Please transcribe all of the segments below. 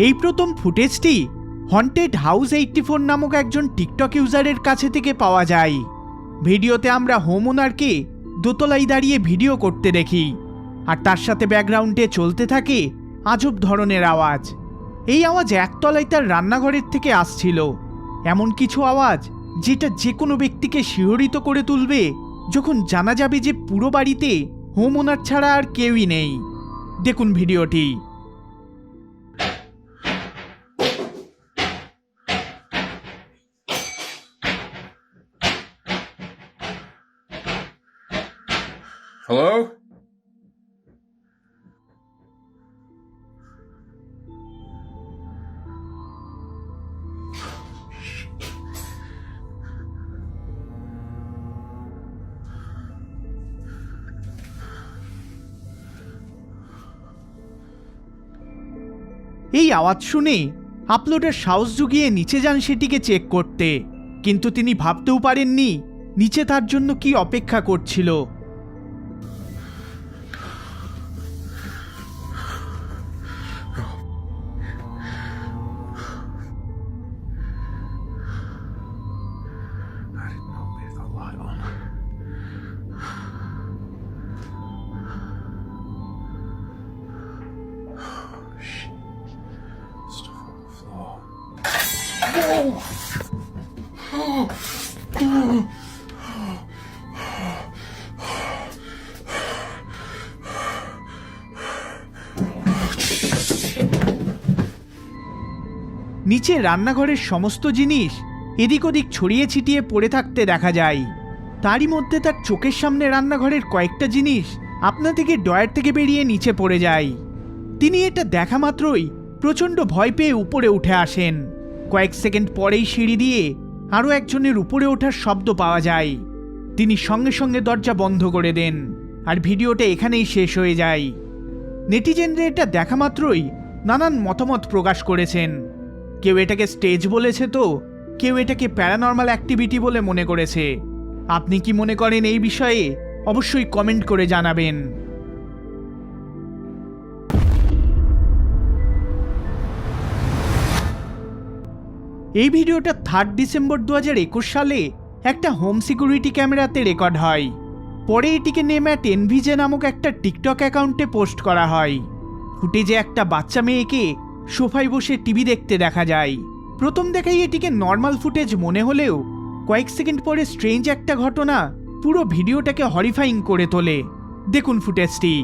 এই প্রথম ফুটেজটি haunted house 84 নামক একজন টিকটক ইউজারের কাছে থেকে পাওয়া যায়। ভিডিওতে আমরা হোম ওনারকে দোতলায় দাঁড়িয়ে ভিডিও করতে দেখি, আর তার সাথে ব্যাকগ্রাউন্ডে চলতে থাকে আজব ধরনের আওয়াজ। এই আওয়াজ একতলায় তার রান্নাঘরের থেকে আসছিল, এমন কিছু আওয়াজ যেটা যে কোনো ব্যক্তিকে শিহরিত করে তুলবে যখন জানা যাবে যে পুরো বাড়িতে হোম ওনার ছাড়া আর কেউই নেই। দেখুন ভিডিওটি। Hello? এই আওয়াজ শুনে আপলোডের সাহস জুগিয়ে নিচে যান সেটিকে চেক করতে, কিন্তু তিনি ভাবতেও পারেননি নিচে তার জন্য কি অপেক্ষা করছিল। I didn't know we had the light on. Shit. Stuff on the floor. নিচে রান্নাঘরের সমস্ত জিনিস এদিক ওদিক ছড়িয়ে ছিটিয়ে পড়ে থাকতে দেখা যায়। তারই মধ্যে তার চোখের সামনে রান্নাঘরের কয়েকটা জিনিস আপনা থেকে ড্রয়ার থেকে বেরিয়ে নিচে পড়ে যায়। তিনি এটা দেখা মাত্রই প্রচণ্ড ভয় পেয়ে উপরে উঠে আসেন। কয়েক সেকেন্ড পরেই সিঁড়ি দিয়ে আরও একজনের উপরে ওঠার শব্দ পাওয়া যায়। তিনি সঙ্গে সঙ্গে দরজা বন্ধ করে দেন, আর ভিডিওটা এখানেই শেষ হয়ে যায়। নেটিজেনরা এটা দেখা মাত্রই নানান মতামত প্রকাশ করেছেন। কেউ এটাকে স্টেজ বলেছে, তো কেউ এটাকে প্যারানর্মাল অ্যাক্টিভিটি বলে মনে করেছে। আপনি কি মনে করেন এই বিষয়ে অবশ্যই কমেন্ট করে জানাবেন। এই ভিডিওটা 3 ডিসেম্বর 2021 সালে একটা হোম সিকিউরিটি ক্যামেরাতে রেকর্ড হয়। পরে এটিকে নেম্যাট এনভিজে নামক একটা টিকটক অ্যাকাউন্টে পোস্ট করা হয়। ফুটেজে একটা বাচ্চা মেয়েকে সোফায় বসে টিভি দেখতে দেখা যায়। প্রথম দেখাই এটিকে নর্মাল ফুটেজ মনে হলেও কয়েক সেকেন্ড পরে স্ট্রেঞ্জ একটা ঘটনা পুরো ভিডিওটাকে হরিফাইং করে তোলে। দেখুন ফুটেজটি।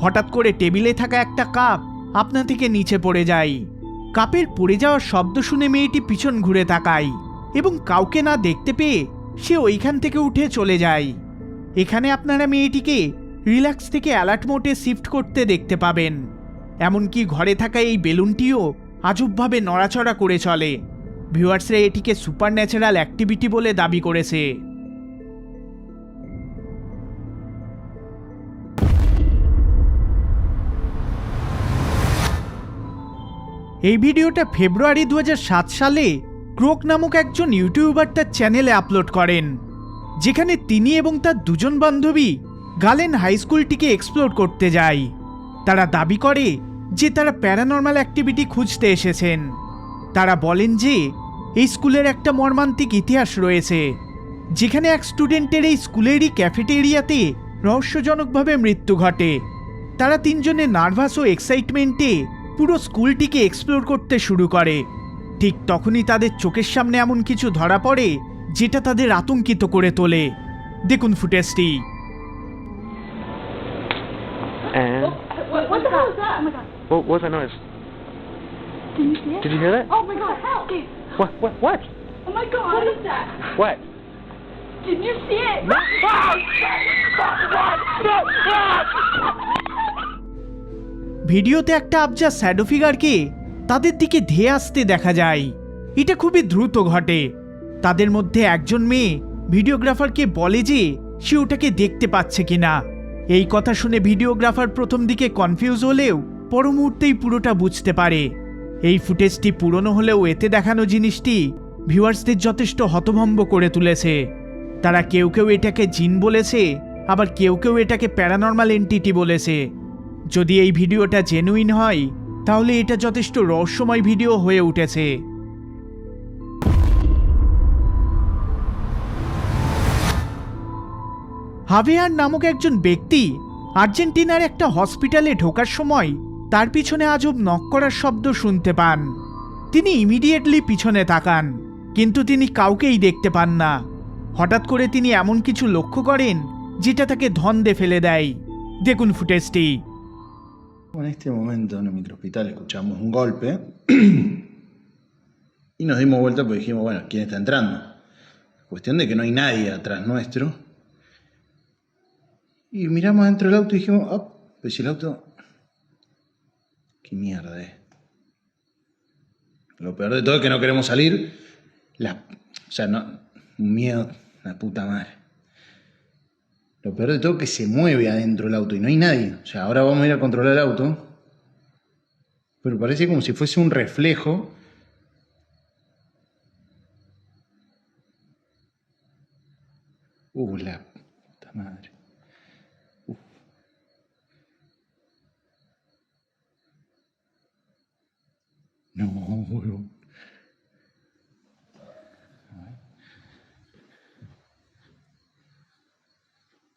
হঠাৎ করে টেবিলে থাকা একটা কাপ আপনা থেকে নিচে পড়ে যায়। কাপের পড়ে যাওয়ার শব্দ শুনে মেয়েটি পিছন ঘুরে তাকায় এবং কাউকে না দেখতে পেয়ে সে ওইখান থেকে উঠে চলে যায়। এখানে আপনারা মেয়েটিকে রিল্যাক্স থেকে অ্যালার্ট মোডে শিফট করতে দেখতে পাবেন। এমনকি ঘরে থাকা এই বেলুনটিও আজবভাবে নড়াচড়া করে চলে। ভিউয়ার্সরা এটিকে সুপার ন্যাচারাল অ্যাক্টিভিটি বলে দাবি করেছে। এই ভিডিওটা ফেব্রুয়ারি 2007 সালে ক্রোক নামক একজন ইউটিউবার তার চ্যানেলে আপলোড করেন, যেখানে তিনি এবং তার দুজন বান্ধবী গালেন হাই স্কুলটিকে এক্সপ্লোর করতে যায়। তারা দাবি করে যে তারা প্যারানর্মাল অ্যাক্টিভিটি খুঁজতে এসেছেন। তারা বলেন যে এই স্কুলের একটা মর্মান্তিক ইতিহাস রয়েছে, যেখানে এক স্টুডেন্টের এই স্কুলেরই ক্যাফেটেরিয়াতে রহস্যজনকভাবে মৃত্যু ঘটে। তারা তিনজনে নার্ভাস ও এক্সাইটমেন্টে পুরো স্কুলটিকে এক্সপ্লোর করতে শুরু করে। ঠিক তখনই তাদের চোখের সামনে এমন কিছু ধরা পড়ে যেটা তাদের আতঙ্কিত করে তোলে। দেখুন ফুটেজটি। What the hell is that? Oh my god. What was that noise? Did you see it? Did you hear that? Oh my god, help! What? Oh my god. What is that? What? Did you see it? ভিডিওতে একটা আবজা shadow ফিগারকে তাদের দিকে ধেয়ে আসতে দেখা যায়। এটা খুবই দ্রুত ঘটে। তাদের মধ্যে একজন মেয়ে ভিডিওগ্রাফারকে বলে যে সে ওটাকে দেখতে পাচ্ছে কিনা। এই কথা শুনে ভিডিওগ্রাফার প্রথম দিকে কনফিউজ হলেও পর মুহূর্তেই পুরোটা বুঝতে পারে। এই ফুটেজটি পুরনো হলেও এতে দেখানো জিনিসটি ভিউয়ার্সদের যথেষ্ট হতভম্ব করে তুলেছে। তারা কেউ কেউ এটাকে জিন বলেছে, আবার কেউ কেউ এটাকে প্যারানর্মাল এন্টিটি বলেছে। যদি এই ভিডিওটা জেনুইন হয় তাহলে এটা যথেষ্ট রহস্যময় ভিডিও হয়ে উঠেছে। হাভিয়ার নামক একজন ব্যক্তি আর্জেন্টিনার একটা হসপিটালে ঢোকার সময় তার পিছনে আজব নক করার শব্দ শুনতে পান। তিনি ইমিডিয়েটলি পিছনে তাকান, কিন্তু তিনি কাউকেই দেখতে পান না। হঠাৎ করে তিনি এমন কিছু লক্ষ্য করেন যেটা তাকে ধন্দে ফেলে দেয়। দেখুন ফুটেজটি। En este momento en el microhospital escuchamos un golpe y nos dimos vuelta porque dijimos, bueno, ¿quién está entrando? Cuestión de que no hay nadie atrás nuestro. Y miramos dentro del auto y dijimos, oh, pues si el auto... ¿Qué mierda es? Lo peor de todo es que no queremos salir. O sea, no, un miedo, la puta madre. Lo peor de todo es que se mueve adentro del auto y no hay nadie. O sea, ahora vamos a ir a controlar el auto. Pero parece como si fuese un reflejo. La puta madre. Uf. No, huevón.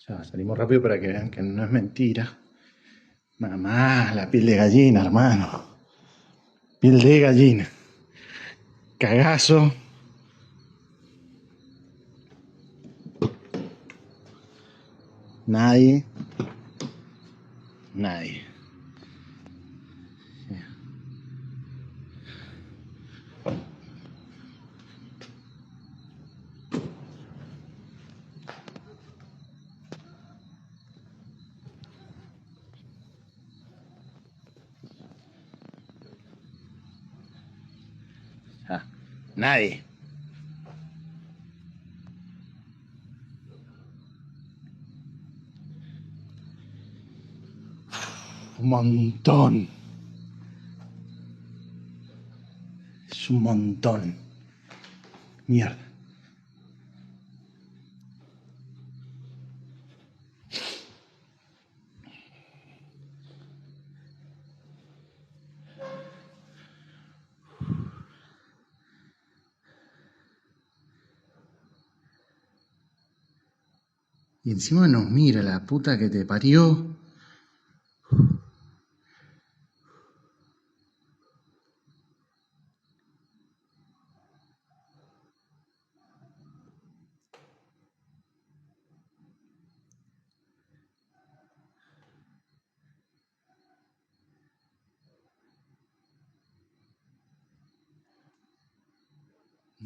Ya, salimos rápido para que vean que no es mentira. Mamá, la piel de gallina, hermano. Piel de gallina. Cagazo. Nadie. Nadie. Nadie. Un montón. Es un montón. Mierda. Y encima nos mira la puta que te parió.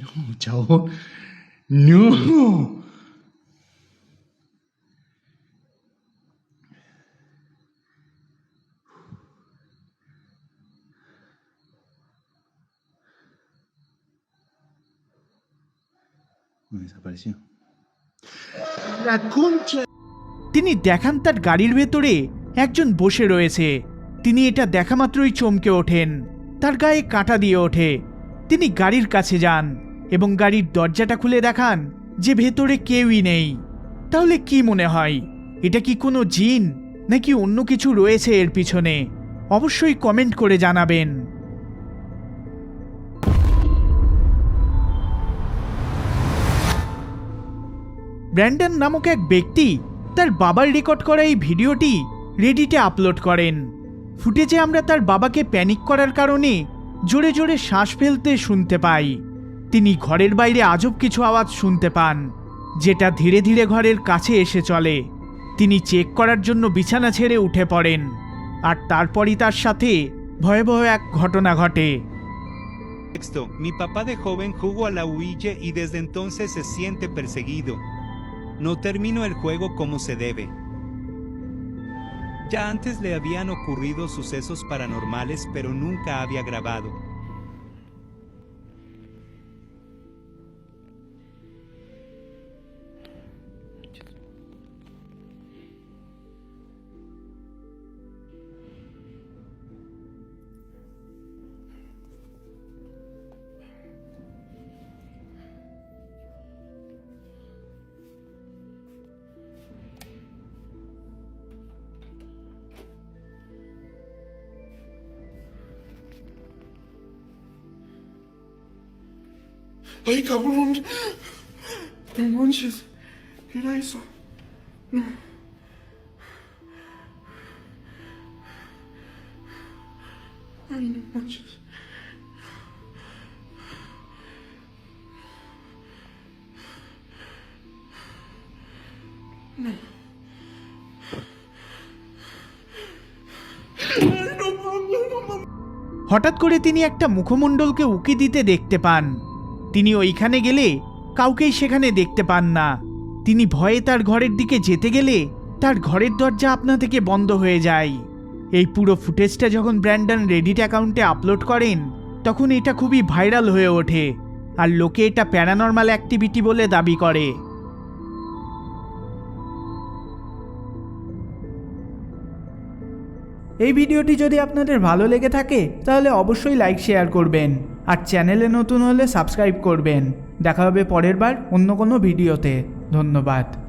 No, chabón. No. Desapareció. La concha. তিনি দেখান তার গাড়ির ভেতরে একজন বসে রয়েছে। তিনি এটা দেখা মাত্রই চমকে ওঠেন, তার গায়ে কাঁটা দিয়ে ওঠে। তিনি গাড়ির কাছে যান এবং গাড়ির দরজাটা খুলে দেখান যে ভেতরে কেউই নেই। তাহলে কি মনে হয়, এটা কি কোনো জিন নাকি অন্য কিছু রয়েছে এর পিছনে? অবশ্যই কমেন্ট করে জানাবেন। ব্র্যান্ডন নামক এক ব্যক্তি তার বাবার রেকর্ড করা এই ভিডিওটি রেডিটে আপলোড করেন। ফুটেজে আমরা তার বাবাকে প্যানিক করার কারণে জোরে জোরে শ্বাস ফেলতে শুনতে পাই। তিনি ঘরের বাইরে আজব কিছু আওয়াজ শুনতে পান, যেটা ধীরে ধীরে ঘরের কাছে এসে চলে। তিনি চেক করার জন্য বিছানা ছেড়ে উঠে পড়েন, আর তারপরই তার সাথে ভয়াবহ এক ঘটনা ঘটে। Texto: Mi papá de joven jugó a la Ouija y desde entonces se siente perseguido. No terminó el juego como se debe. Ya antes le habían ocurrido sucesos paranormales, pero nunca había grabado. Ay, cabrón. No manches. ¿Qué era eso? No. Ay, no manches. No. Ay, no mames, no mames. হঠাৎ করে তিনি একটা মুখমণ্ডলকে উকি দিতে দেখতে পান। তিনি ওইখানে গেলে কাউকেই সেখানে দেখতে পান না। তিনি ভয়ে তার ঘরের দিকে যেতে গেলে তার ঘরের দরজা আপনা থেকে বন্ধ হয়ে যায়। এই পুরো ফুটেজটা যখন ব্র্যান্ডন রেডিট অ্যাকাউন্টে আপলোড করেন তখন এটা খুবই ভাইরাল হয়ে ওঠে আর লোকে এটা প্যারানর্মাল অ্যাক্টিভিটি বলে দাবি করে। এই ভিডিওটি যদি আপনাদের ভালো লেগে থাকে তাহলে অবশ্যই লাইক শেয়ার করবেন আর চ্যানেলে নতুন হলে সাবস্ক্রাইব করবেন। দেখা হবে পরের বার অন্য কোনো ভিডিওতে। ধন্যবাদ।